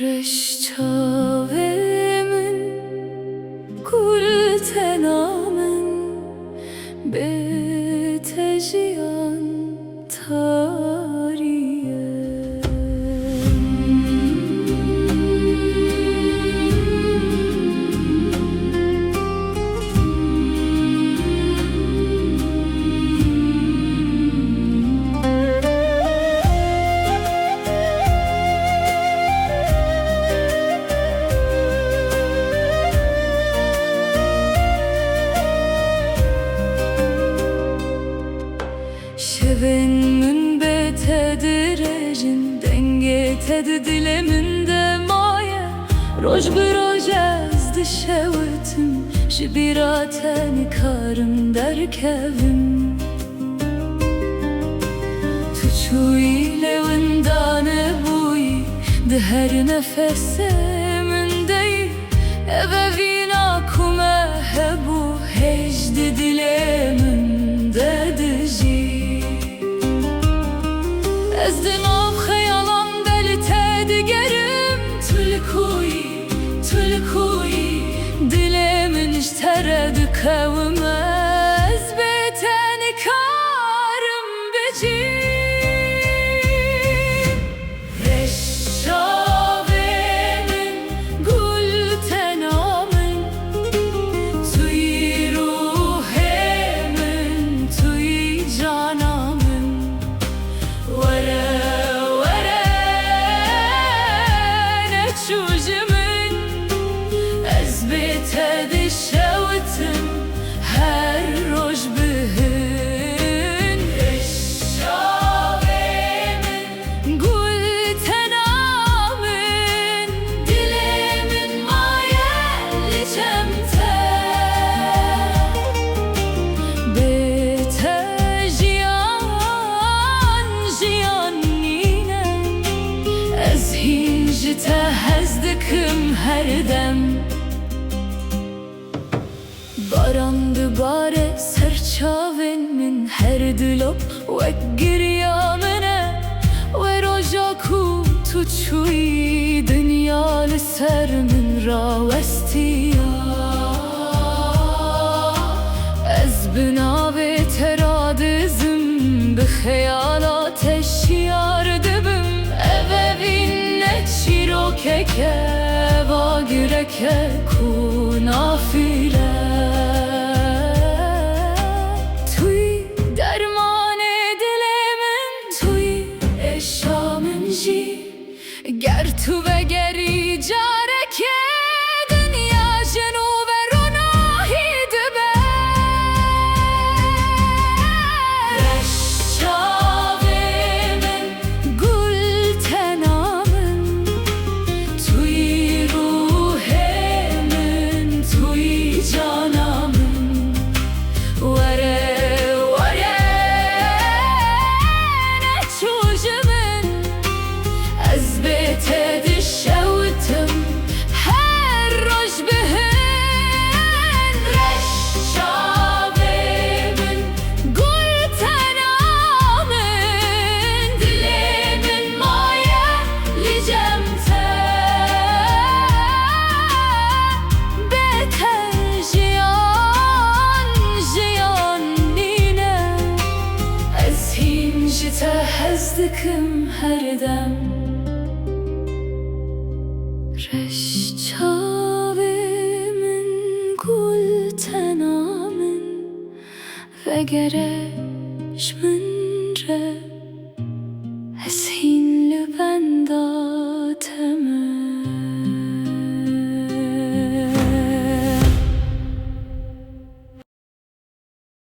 Reşçavemin kultenamen betejiyan tariye. Şevin betedirejin denge teddileminde maye roj biroj ez dişevetim jibiraten karım derkevim tuçuy levindane buy de her nefesimindey evevina kume hebu hecdi dileminde diji Ez dinav xeyalan delte digerim Tulkuy Dilemin iştere dükevim Ez beteni karım becim Reşşavemin gultenamin Tuy ruhemin Tuy canamin Çucumun ez betedi şevetim her roj bihün Reşşavemin gultenamin dilemin mayelli cemte betejiyan nine ez hincite hezdikim her dem Barandı bare serçavenin her dilop ve giryamene ve rojaku tuçuy dünyalı sermin ravestiya Ez binave teradizim bi xeyalat eşyar dibim evevin çirokeke va güreke ku nafile Tuy dermane dilemin Tuy eşamın jî Ger tu ve geri careke dünya jenu ve ronahi dibe Reşşavemin gultenamin Tuy ruhemin Tuy canamin ne çucumun Ez betedi şevetim her roj bihün Reşşavemin gultenamin dilemin mayelli cemte betejiyan nine ez hincite hezdikim her dem Reşçavemin gultenamin ve gereş min re